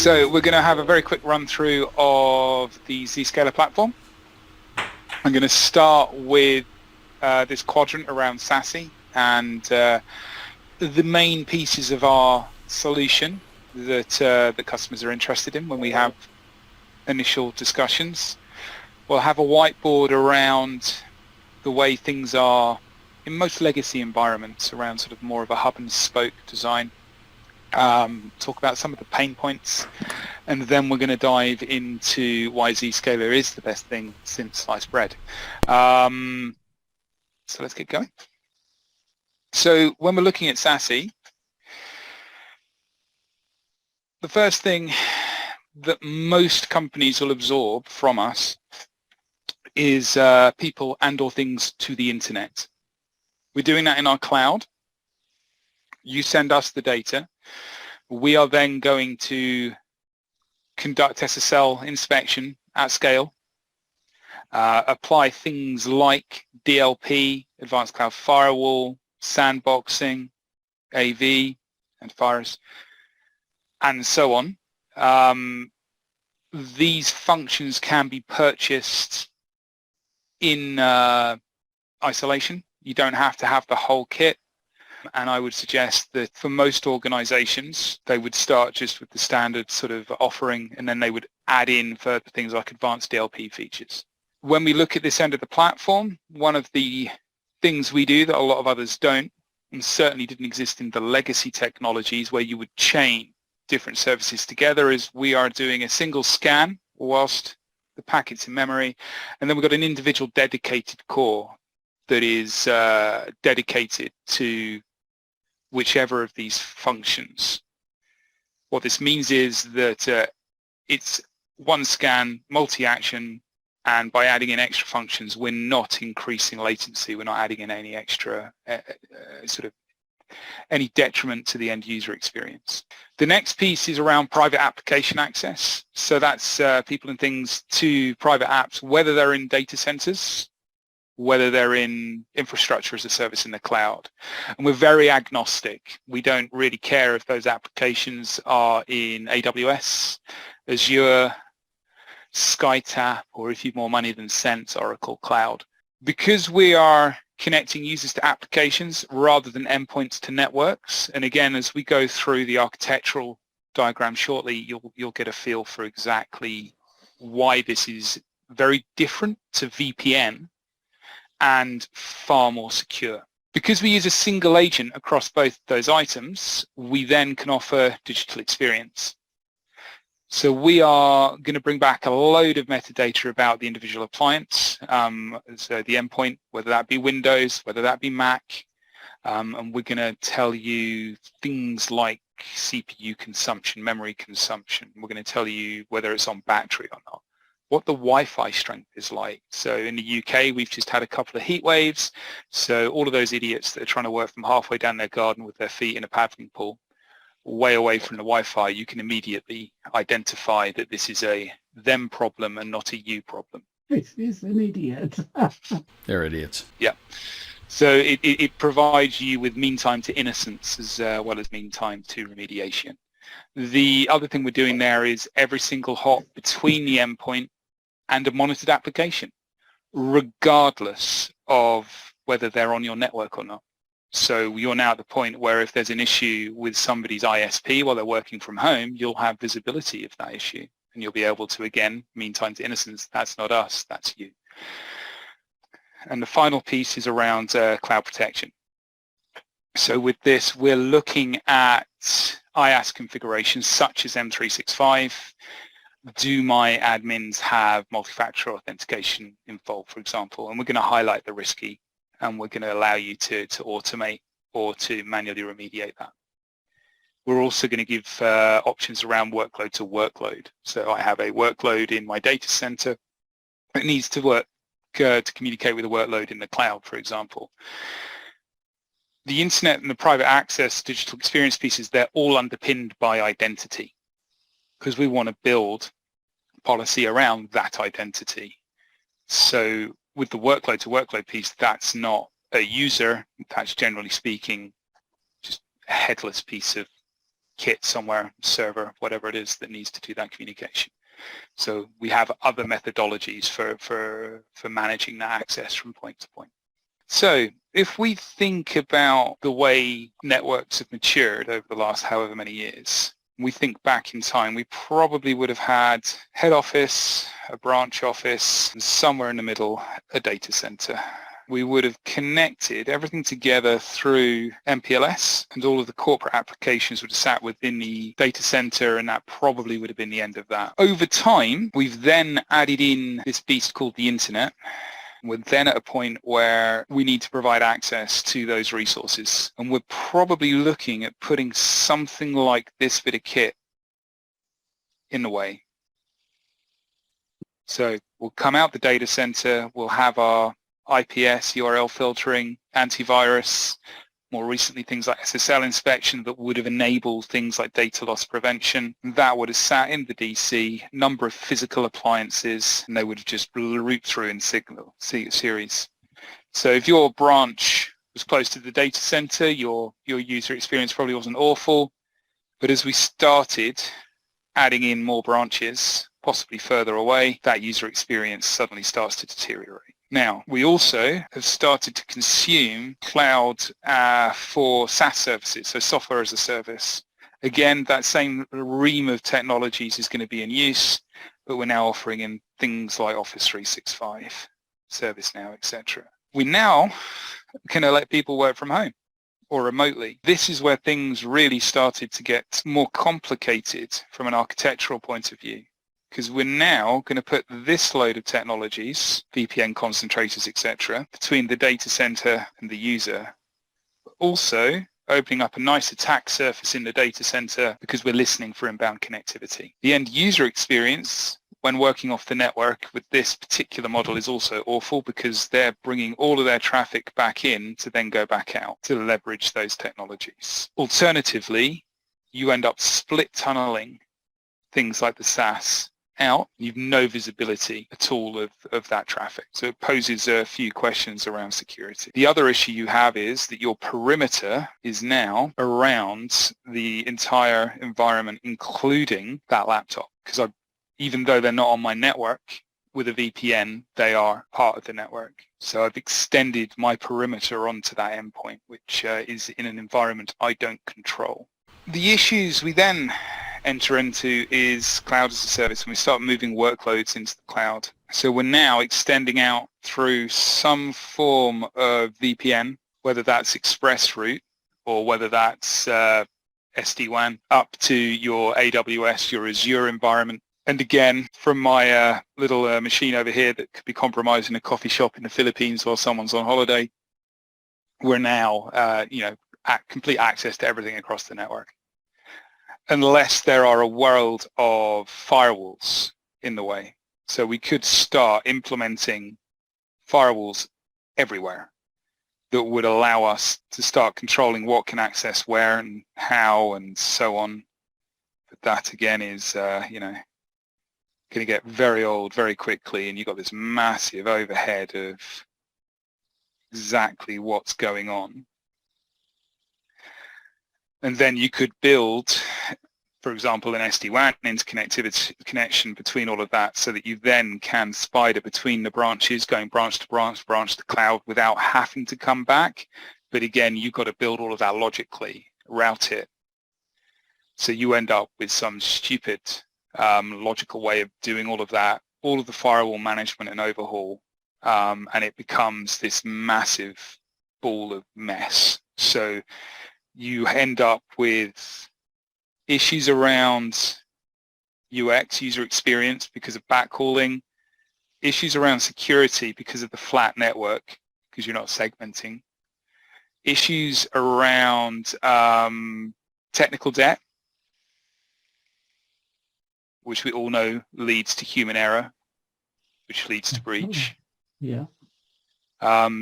So we're going to have a very quick run through of the Zscaler platform. I'm going to start with this quadrant around SASE and the main pieces of our solution that the customers are interested in when we have initial discussions. We'll have a whiteboard around the way things are in most legacy environments, around sort of more of a hub and spoke design. Talk about some of the pain points, and then we're going to dive into why Zscaler is the best thing since sliced bread. So let's get going. So when we're looking at SASE, the first thing that most companies will absorb from us is people and or things to the internet. We're doing that in our cloud. You send us the data. We are then going to conduct SSL inspection at scale, apply things like DLP, Advanced Cloud Firewall, sandboxing, AV, antivirus, and so on. These functions can be purchased in isolation. You don't have to have the whole kit. And I would suggest that for most organizations, they would start just with the standard sort of offering, and then they would add in further things like advanced DLP features. When we look at this end of the platform, one of the things we do that a lot of others don't, and certainly didn't exist in the legacy technologies where you would chain different services together, is we are doing a single scan whilst the packet's in memory, and then we've got an individual dedicated core that is dedicated to whichever of these functions. What this means is that it's one scan, multi-action, and by adding in extra functions, we're not increasing latency. We're not adding in any extra any detriment to the end user experience. The next piece is around private application access. So that's people and things to private apps, whether they're in data centers, whether they're in infrastructure as a service in the cloud. And we're very agnostic. We don't really care if those applications are in AWS, Azure, SkyTap, or if you've more money than sense, Oracle Cloud. Because we are connecting users to applications rather than endpoints to networks, and again, as we go through the architectural diagram shortly, you'll get a feel for exactly why this is very different to VPN and far more secure. Because we use a single agent across both those items, we then can offer digital experience. So we are going to bring back a load of metadata about the individual appliance, so the endpoint, whether that be Windows, whether that be Mac, and we're going to tell you things like CPU consumption, memory consumption. We're going to tell you whether it's on battery or not, what the Wi-Fi strength is like. So in the UK, we've just had a couple of heat waves. So all of those idiots that are trying to work from halfway down their garden with their feet in a paddling pool, way away from the Wi-Fi, you can immediately identify that this is a them problem and not a you problem. This is an idiot. They're idiots. Yeah. So it provides you with mean time to innocence as well as mean time to remediation. The other thing we're doing there is every single hop between the endpoint and a monitored application, regardless of whether they're on your network or not. So you're now at the point where if there's an issue with somebody's ISP while they're working from home, you'll have visibility of that issue, and you'll be able to, again, mean time to innocence, that's not us, that's you. And the final piece is around cloud protection. So with this, we're looking at IaaS configurations such as M365. Do my admins have multi-factor authentication involved, for example? And we're going to highlight the risky, and we're going to allow you to automate or to manually remediate that. We're also going to give options around workload to workload. So I have a workload in my data center. It needs to work to communicate with a workload in the cloud, for example. The internet and the private access digital experience pieces, they're all underpinned by identity, because we want to build policy around that identity. So with the workload to workload piece, that's not a user, that's generally speaking just a headless piece of kit somewhere, server, whatever it is that needs to do that communication. So we have other methodologies for managing that access from point to point. So if we think about the way networks have matured over the last however many years, we think back in time, we probably would have had head office, a branch office, and somewhere in the middle, a data center. We would have connected everything together through MPLS, and all of the corporate applications would have sat within the data center, and that probably would have been the end of that. Over time, we've then added in this beast called the internet. We're then at a point where we need to provide access to those resources, and we're probably looking at putting something like this bit of kit in the way. So we'll come out the data center, we'll have our IPS, URL filtering, antivirus, more recently things like SSL inspection that would have enabled things like data loss prevention. That would have sat in the DC, number of physical appliances, and they would have just root through in series. So if your branch was close to the data center, your user experience probably wasn't awful. But as we started adding in more branches, possibly further away, that user experience suddenly starts to deteriorate. Now, we also have started to consume cloud for SaaS services, so software as a service. Again, that same ream of technologies is going to be in use, but we're now offering in things like Office 365, ServiceNow, etc. We now can let people work from home or remotely. This is where things really started to get more complicated from an architectural point of view, because we're now going to put this load of technologies, VPN concentrators, etc., between the data center and the user. Also opening up a nice attack surface in the data center because we're listening for inbound connectivity. The end user experience when working off the network with this particular model is also awful because they're bringing all of their traffic back in to then go back out to leverage those technologies. Alternatively, you end up split tunneling things like the SaaS out. You've no visibility at all of that traffic. So it poses a few questions around security. The other issue you have is that your perimeter is now around the entire environment, including that laptop, because even though they're not on my network, with a VPN, they are part of the network. So I've extended my perimeter onto that endpoint, which is in an environment I don't control. The issues we then enter into is cloud as a service, and we start moving workloads into the cloud. So we're now extending out through some form of VPN, whether that's ExpressRoute or whether that's SD-WAN, up to your AWS, your Azure environment. And again, from my little machine over here that could be compromised in a coffee shop in the Philippines while someone's on holiday, we're now, at complete access to everything across the network, unless there are a world of firewalls in the way. So we could start implementing firewalls everywhere that would allow us to start controlling what can access where and how and so on. But that again is, going to get very old very quickly, and you've got this massive overhead of exactly what's going on. And then you could build, for example, an SD-WAN interconnectivity connection between all of that so that you then can spider between the branches, going branch to branch, branch to cloud without having to come back. But again, you've got to build all of that logically, route it. So you end up with some stupid logical way of doing all of that, all of the firewall management and overhaul, and it becomes this massive ball of mess. So you end up with issues around UX, user experience, because of backhauling, issues around security because of the flat network, because you're not segmenting, issues around technical debt, which we all know leads to human error, which leads to breach. Yeah.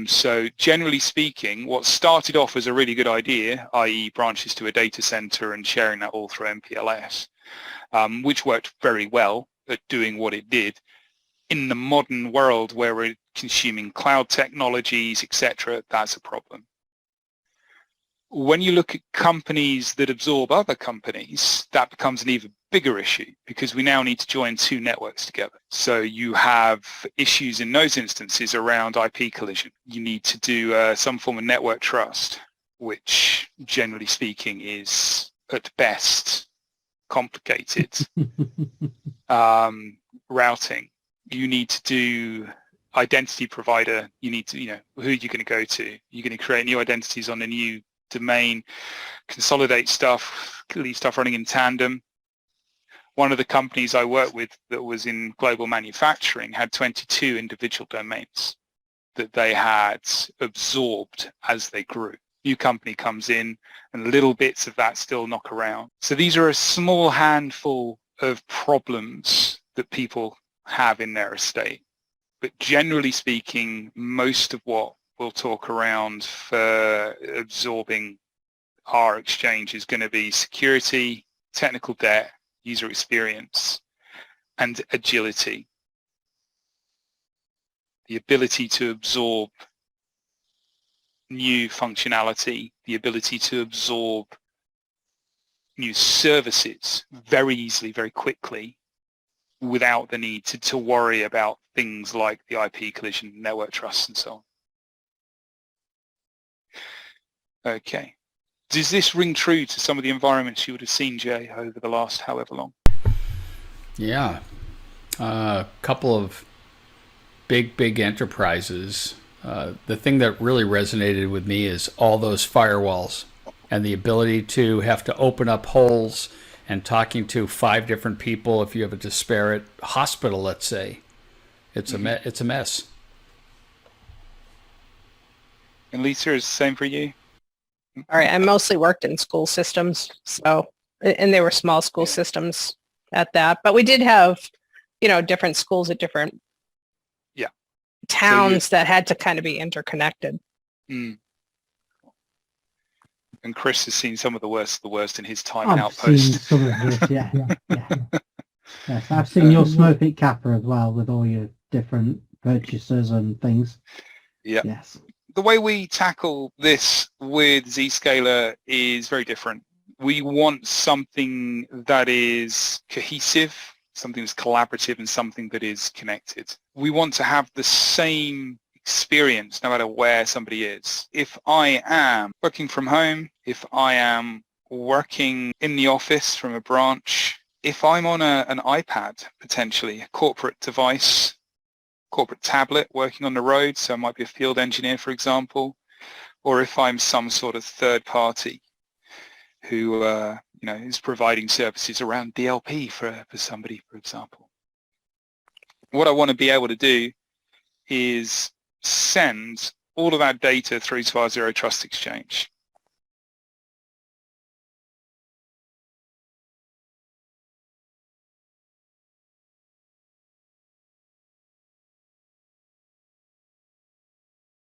So generally speaking, what started off as a really good idea, i.e. branches to a data center and sharing that all through MPLS, which worked very well at doing what it did, in the modern world where we're consuming cloud technologies, etc., that's a problem. When you look at companies that absorb other companies, that becomes an even bigger issue because we now need to join two networks together. So you have issues in those instances around IP collision. You need to do some form of network trust, which generally speaking is at best complicated. Routing. You need to do identity provider. You need to, who are you going to go to? You're going to create new identities on a new domain, consolidate stuff, leave stuff running in tandem. One of the companies I worked with that was in global manufacturing had 22 individual domains that they had absorbed as they grew. New company comes in and little bits of that still knock around. So these are a small handful of problems that people have in their estate. But generally speaking, most of what we'll talk around for absorbing our exchange is going to be security, technical debt, user experience, and agility. The ability to absorb new functionality, the ability to absorb new services very easily, very quickly, without the need to worry about things like the IP collision, network trust, and so on. Okay. Does this ring true to some of the environments you would have seen, Jay, over the last however long? Yeah. A couple of big enterprises. The thing that really resonated with me is all those firewalls and the ability to have to open up holes and talking to 5 different people if you have a disparate hospital, let's say. It's it's a mess. And Lisa, is the same for you? All right, I mostly worked in school systems, and they were small school systems at that. But we did have, different schools at different towns that had to kind of be interconnected. And Chris has seen some of the worst in his time in I've Outpost. seen some of this, yeah. Yes, I've seen your Smoke It Kappa as well with all your different purchases and things. Yeah. Yes. The way we tackle this with Zscaler is very different. We want something that is cohesive, something that's collaborative, and something that is connected. We want to have the same experience no matter where somebody is. If I am working from home, if I am working in the office from a branch, if I'm on an iPad, potentially, a corporate device, corporate tablet working on the road, so I might be a field engineer, for example, or if I'm some sort of third party who is providing services around DLP for somebody, for example. What I want to be able to do is send all of that data through to our Zero Trust Exchange.